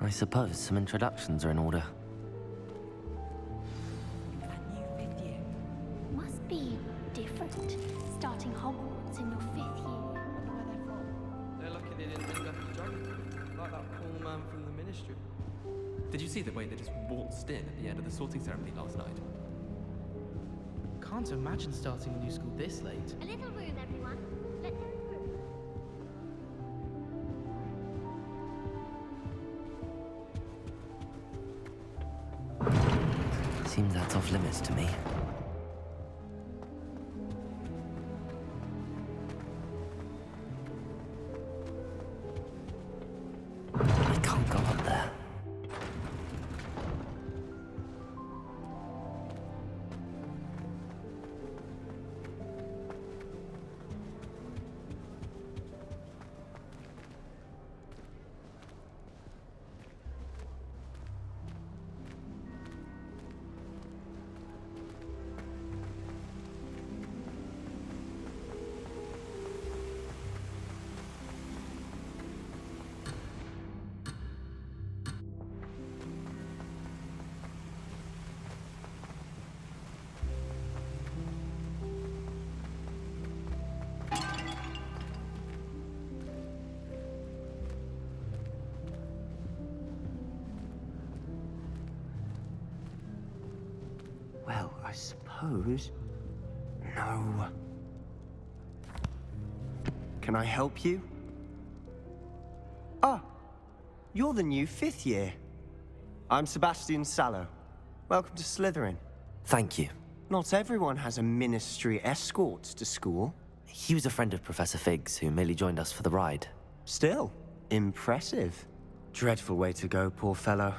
I suppose some introductions are in order. That new fifth year. Must be different, starting Hogwarts in your 5th year. Wonder where they're from. They're lucky they didn't end up as dragon, like that poor man from the ministry. Did you see the way they just waltzed in at the end of the sorting ceremony last night? Can't imagine starting a new school this late. A little room, everyone. Let them through. Seems that's off limits to me. I can't go up there. Well, I suppose... No. Can I help you? Ah, you're the new 5th year. I'm Sebastian Sallow. Welcome to Slytherin. Thank you. Not everyone has a ministry escort to school. He was a friend of Professor Fig's who merely joined us for the ride. Still, impressive. Dreadful way to go, poor fellow.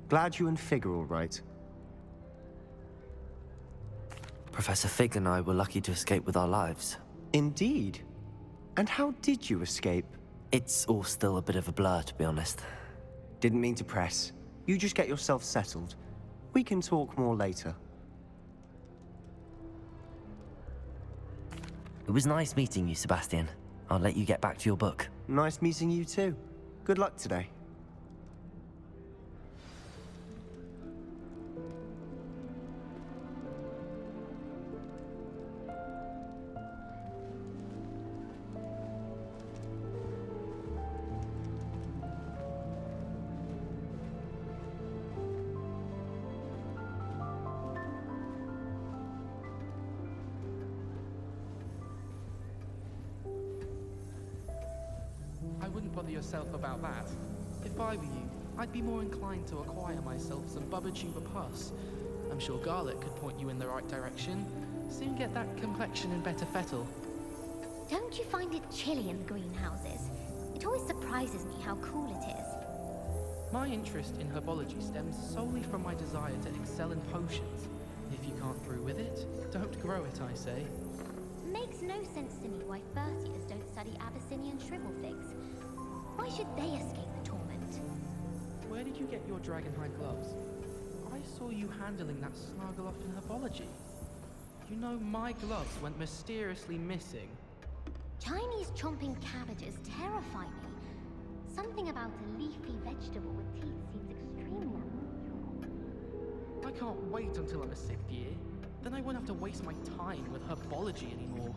Glad you and Fig are all right. Professor Fig and I were lucky to escape with our lives. Indeed. And how did you escape? It's all still a bit of a blur, to be honest. Didn't mean to press. You just get yourself settled. We can talk more later. It was nice meeting you, Sebastian. I'll let you get back to your book. Nice meeting you too. Good luck today. I wouldn't bother yourself about that. If I were you, I'd be more inclined to acquire myself some Bubba Chuba Puss. I'm sure Garlic could point you in the right direction. Soon get that complexion in better fettle. Don't you find it chilly in the greenhouses? It always surprises me how cool it is. My interest in herbology stems solely from my desire to excel in potions. If you can't brew with it, don't grow it, I say. Makes no sense to me why first years don't study Abyssinian shrivel figs. Why should they escape the torment? Where did you get your dragonhide gloves? I saw you handling that snuggle off in herbology. You know, my gloves went mysteriously missing. Chinese chomping cabbages terrify me. Something about a leafy vegetable with teeth seems extremely unnatural. I can't wait until I'm a 6th year. Then I won't have to waste my time with herbology anymore.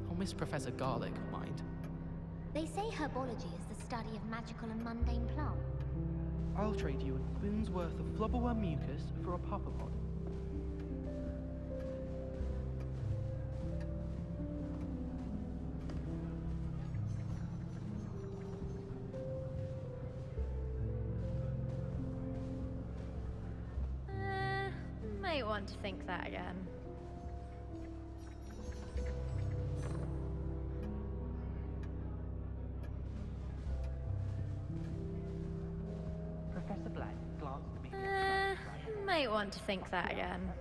I'll miss Professor Garlic, mind. They say herbology is the study of magical and mundane plants. I'll trade you a spoon's worth of flubberworm mucus for a puppapod. Might want to think that again. Professor Black glanced at me. Might want to think that again.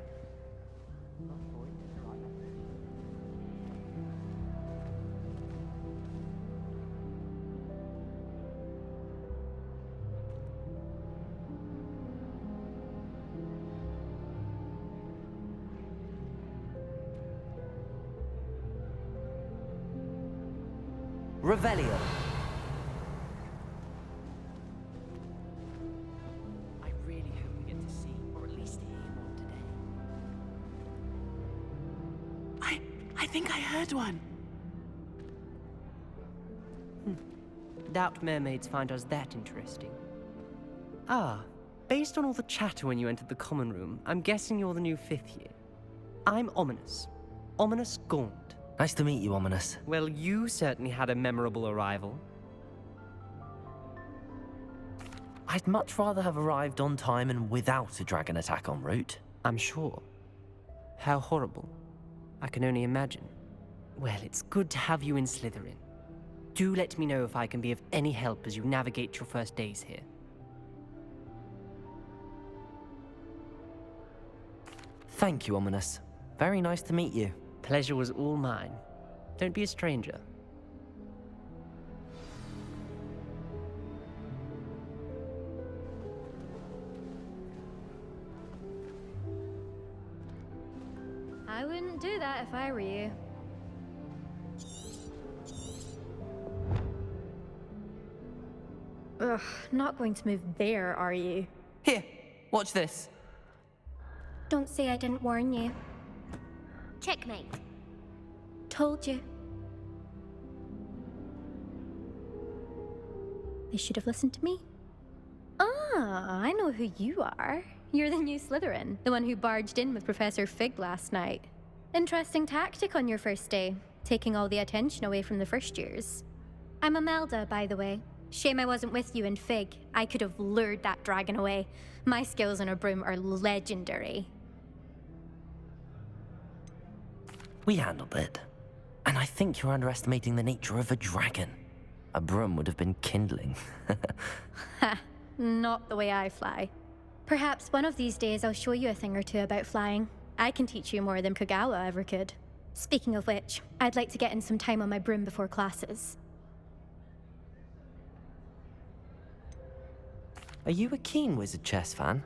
Revelio. I think I heard one. Doubt mermaids find us that interesting. Ah, based on all the chatter when you entered the common room, I'm guessing you're the new 5th year. I'm Ominous. Ominous Gaunt. Nice to meet you, Ominous. Well, you certainly had a memorable arrival. I'd much rather have arrived on time and without a dragon attack en route. I'm sure. How horrible. I can only imagine. Well, it's good to have you in Slytherin. Do let me know if I can be of any help as you navigate your first days here. Thank you, Ominous. Very nice to meet you. Pleasure was all mine. Don't be a stranger. I wouldn't do that if I were you. Ugh, not going to move there, are you? Here, watch this. Don't say I didn't warn you. Checkmate. Told you. They should have listened to me. Ah, I know who you are. You're the new Slytherin, the one who barged in with Professor Fig last night. Interesting tactic on your first day, taking all the attention away from the first years. I'm Imelda, by the way. Shame I wasn't with you in Fig. I could have lured that dragon away. My skills on a broom are legendary. We handled it. And I think you're underestimating the nature of a dragon. A broom would have been kindling. Ha, not the way I fly. Perhaps one of these days I'll show you a thing or two about flying. I can teach you more than Kagawa ever could. Speaking of which, I'd like to get in some time on my broom before classes. Are you a keen Wizard Chess fan?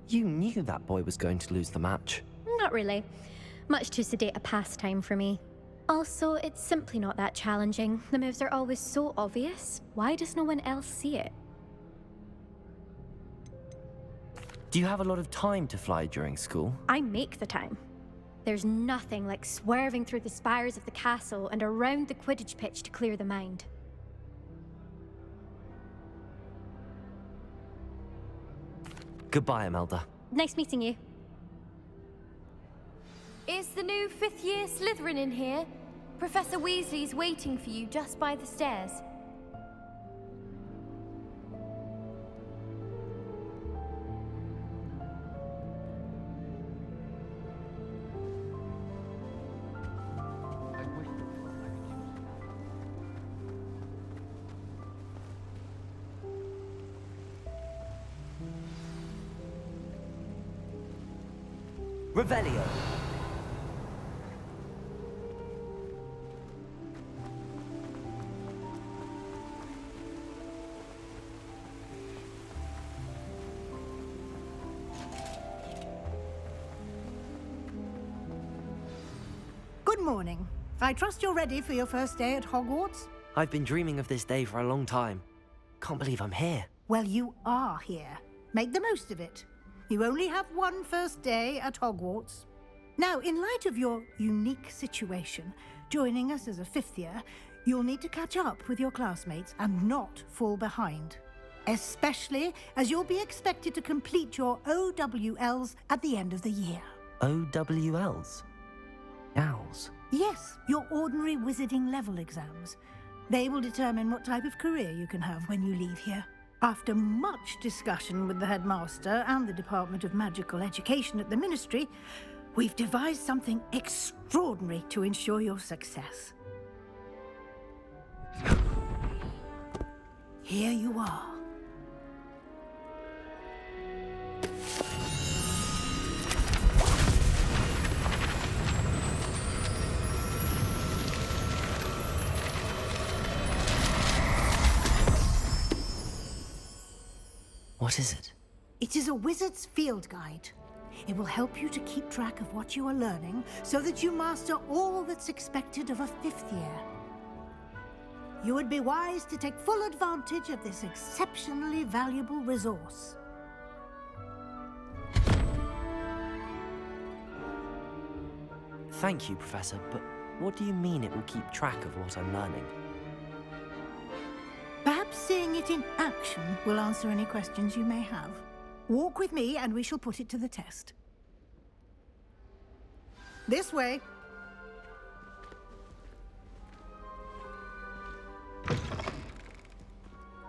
You knew that boy was going to lose the match. Not really. Much too sedate a pastime for me. Also, it's simply not that challenging. The moves are always so obvious. Why does no one else see it? Do you have a lot of time to fly during school? I make the time. There's nothing like swerving through the spires of the castle and around the Quidditch pitch to clear the mind. Goodbye, Imelda. Nice meeting you. Is the new 5th year Slytherin in here? Professor Weasley's waiting for you just by the stairs. Revelio. Good morning. I trust you're ready for your first day at Hogwarts? I've been dreaming of this day for a long time. Can't believe I'm here. Well, you are here. Make the most of it. You only have one first day at Hogwarts. Now, in light of your unique situation, joining us as a 5th year, you'll need to catch up with your classmates and not fall behind. Especially as you'll be expected to complete your OWLs at the end of the year. OWLs? Owls? Yes, your ordinary wizarding level exams. They will determine what type of career you can have when you leave here. After much discussion with the headmaster and the Department of Magical Education at the Ministry, we've devised something extraordinary to ensure your success. Here you are. What is it? It is a wizard's field guide. It will help you to keep track of what you are learning so that you master all that's expected of a 5th year. You would be wise to take full advantage of this exceptionally valuable resource. Thank you, Professor, but What do you mean it will keep track of what I'm learning? Perhaps seeing it in action will answer any questions you may have. Walk with me and we shall put it to the test. This way.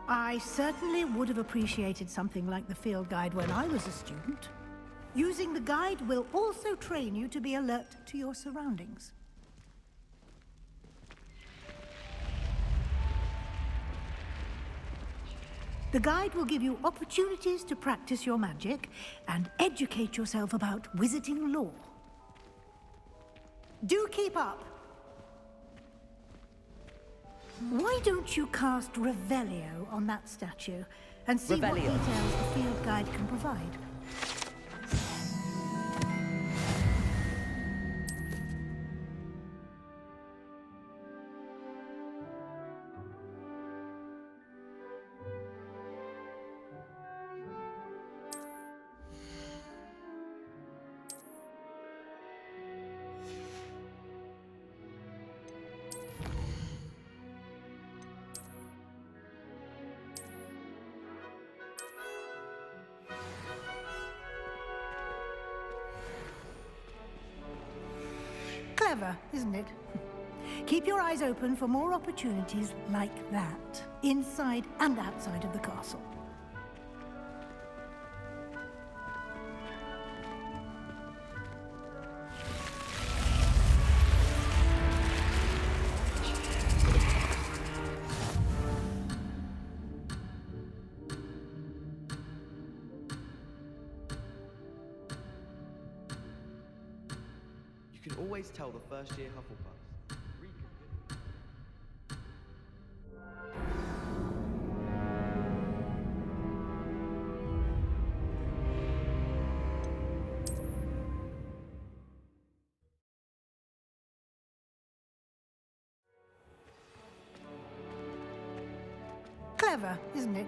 I certainly would have appreciated something like the field guide when I was a student. Using the guide will also train you to be alert to your surroundings. The guide will give you opportunities to practice your magic and educate yourself about wizarding lore. Do keep up! Why don't you cast Revelio on that statue and see what details the field guide can provide? Clever, isn't it? Keep your eyes open for more opportunities like that, inside and outside of the castle. You can always tell the first year Hufflepuffs. Clever, isn't it?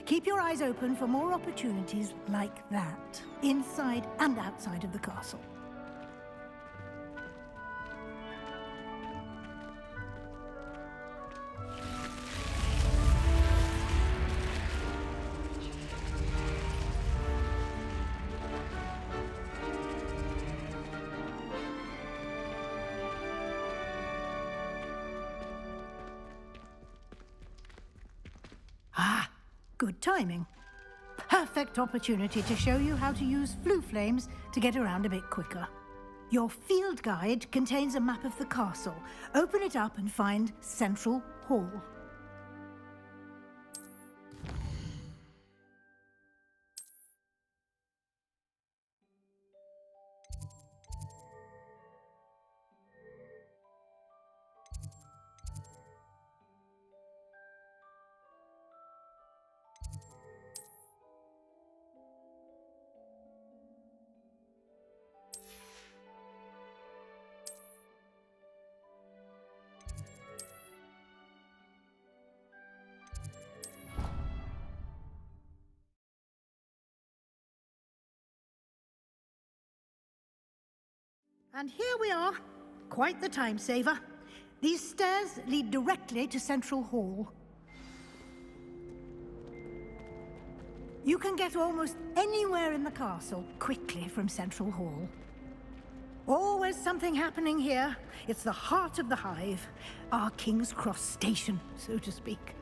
Keep your eyes open for more opportunities like that, inside and outside of the castle. Ah, good timing. Perfect opportunity to show you how to use flue flames to get around a bit quicker. Your field guide contains a map of the castle. Open it up and find Central Hall. And here we are. Quite the time saver. These stairs lead directly to Central Hall. You can get almost anywhere in the castle quickly from Central Hall. Always something happening here. It's the heart of the Hive. Our King's Cross station, so to speak.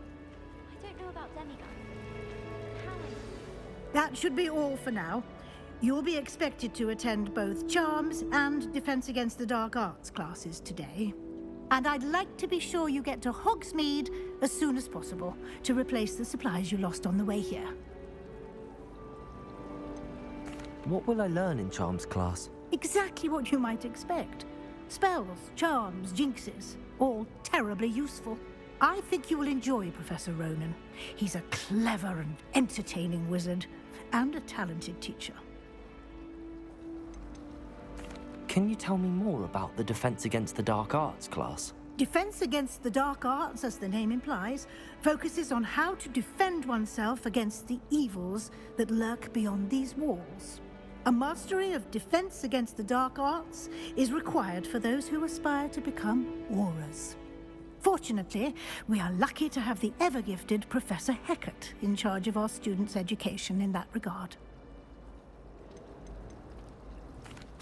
I don't know about demigods. That should be all for now. You'll be expected to attend both Charms and Defense Against the Dark Arts classes today. And I'd like to be sure you get to Hogsmeade as soon as possible to replace the supplies you lost on the way here. What will I learn in Charms class? Exactly what you might expect. Spells, charms, jinxes, all terribly useful. I think you will enjoy Professor Ronan. He's a clever and entertaining wizard, and a talented teacher. Can you tell me more about the Defense Against the Dark Arts class? Defense Against the Dark Arts, as the name implies, focuses on how to defend oneself against the evils that lurk beyond these walls. A mastery of defense against the dark arts is required for those who aspire to become aurors. Fortunately, we are lucky to have the ever-gifted Professor Heckert in charge of our students' education in that regard.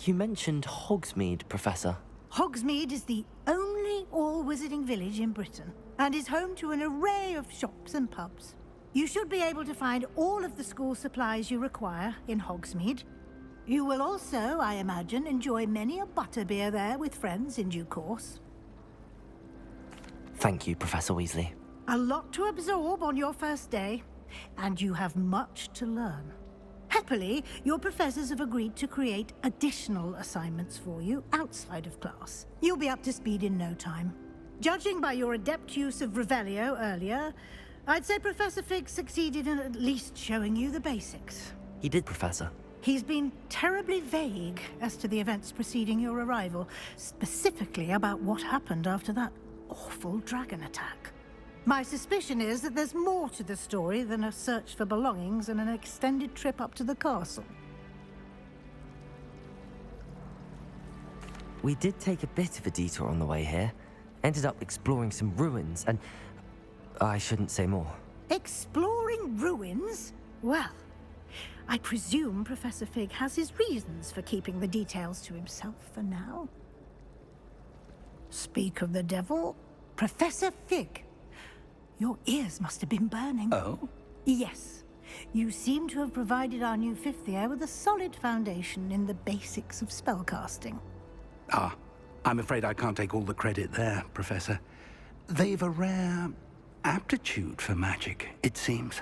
You mentioned Hogsmeade, Professor. Hogsmeade is the only all-wizarding village in Britain and is home to an array of shops and pubs. You should be able to find all of the school supplies you require in Hogsmeade. You will also, I imagine, enjoy many a butterbeer there with friends in due course. Thank you, Professor Weasley. A lot to absorb on your first day, and you have much to learn. Happily, your professors have agreed to create additional assignments for you outside of class. You'll be up to speed in no time. Judging by your adept use of Revelio earlier, I'd say Professor Fig succeeded in at least showing you the basics. He did, Professor. He's been terribly vague as to the events preceding your arrival, specifically about what happened after that awful dragon attack. My suspicion is that there's more to the story than a search for belongings and an extended trip up to the castle. We did take a bit of a detour on the way here. Ended up exploring some ruins, and I shouldn't say more. Exploring ruins? Well, I presume Professor Fig has his reasons for keeping the details to himself for now. Speak of the devil, Professor Fig. Your ears must have been burning. Oh? Yes. You seem to have provided our new fifth year with a solid foundation in the basics of spellcasting. Ah, I'm afraid I can't take all the credit there, Professor. They've a rare aptitude for magic, it seems.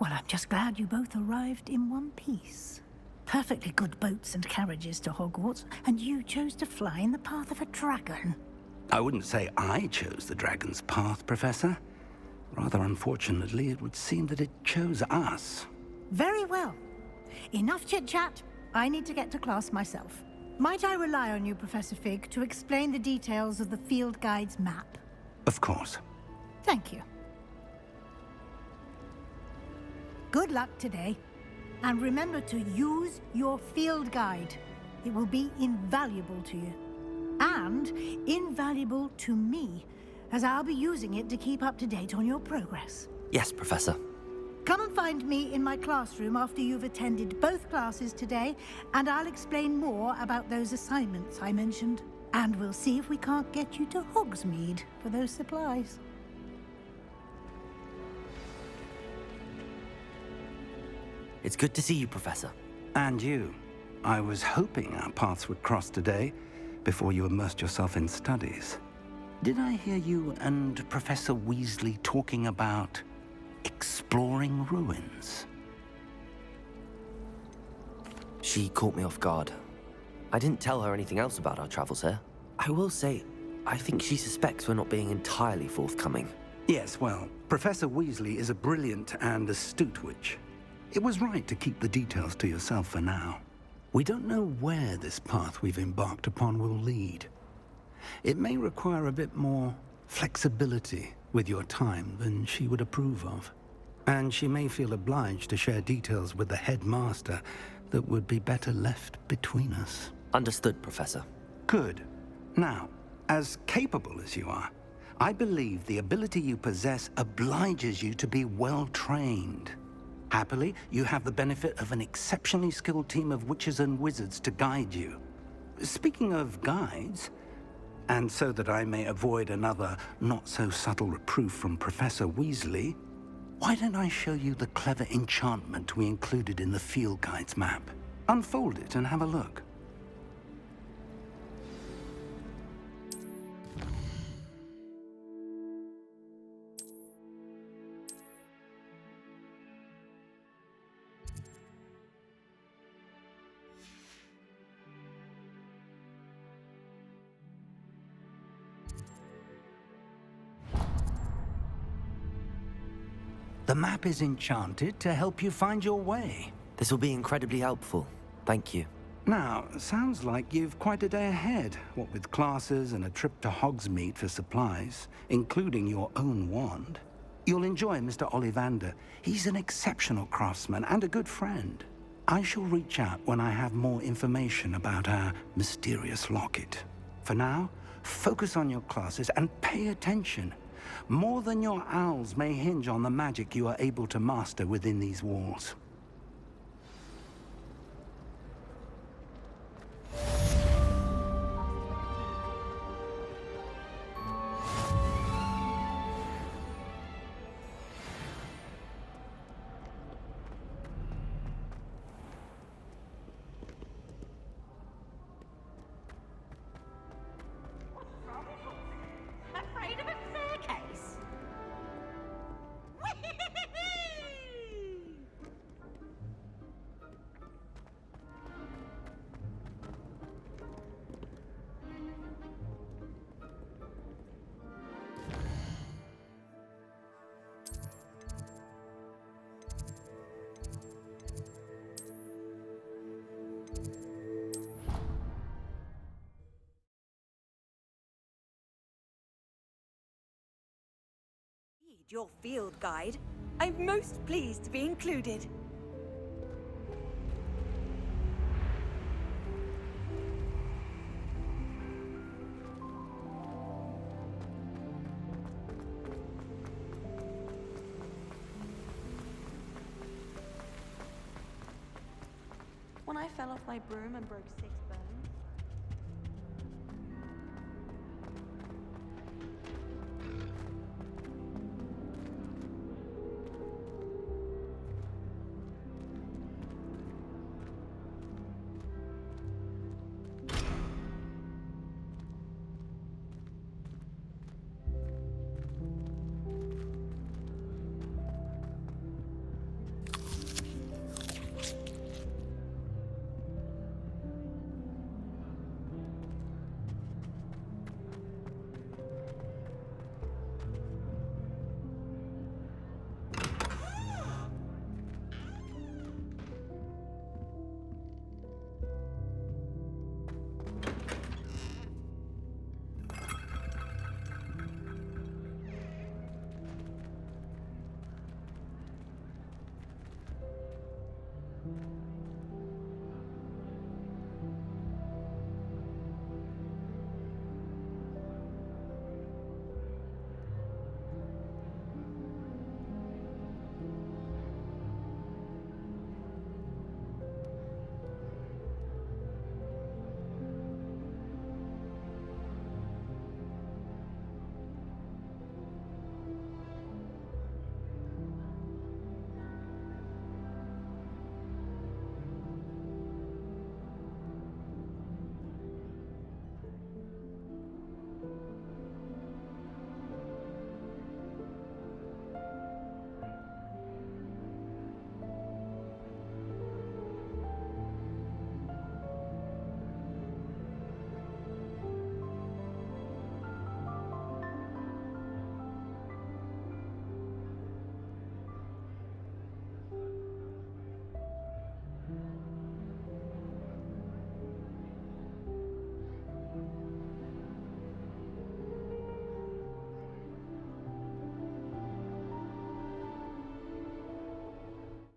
Well, I'm just glad you both arrived in one piece. Perfectly good boats and carriages to Hogwarts, and you chose to fly in the path of a dragon. I wouldn't say I chose the dragon's path, Professor. Rather unfortunately, it would seem that it chose us. Very well. Enough chit-chat. I need to get to class myself. Might I rely on you, Professor Fig, to explain the details of the field guide's map? Of course. Thank you. Good luck today. And remember to use your field guide. It will be invaluable to you. And invaluable to me, as I'll be using it to keep up to date on your progress. Yes, Professor. Come and find me in my classroom after you've attended both classes today, and I'll explain more about those assignments I mentioned. And we'll see if we can't get you to Hogsmeade for those supplies. It's good to see you, Professor. And you. I was hoping our paths would cross today, before you immersed yourself in studies. Did I hear you and Professor Weasley talking about exploring ruins? She caught me off guard. I didn't tell her anything else about our travels here. I will say, I think she suspects we're not being entirely forthcoming. Yes, well, Professor Weasley is a brilliant and astute witch. It was right to keep the details to yourself for now. We don't know where this path we've embarked upon will lead. It may require a bit more flexibility with your time than she would approve of. And she may feel obliged to share details with the headmaster that would be better left between us. Understood, Professor. Good. Now, as capable as you are, I believe the ability you possess obliges you to be well trained. Happily, you have the benefit of an exceptionally skilled team of witches and wizards to guide you. Speaking of guides, and so that I may avoid another not-so-subtle reproof from Professor Weasley, why don't I show you the clever enchantment we included in the field guide's map? Unfold it and have a look. The map is enchanted to help you find your way. This will be incredibly helpful. Thank you. Now, sounds like you've quite a day ahead, what with classes and a trip to Hogsmeade for supplies, including your own wand. You'll enjoy Mr. Ollivander. He's an exceptional craftsman and a good friend. I shall reach out when I have more information about our mysterious locket. For now, focus on your classes and pay attention. More than your owls may hinge on the magic you are able to master within these walls. Afraid of a staircase? Read your field guide. I'm most pleased to be included. When I fell off my broom and broke 6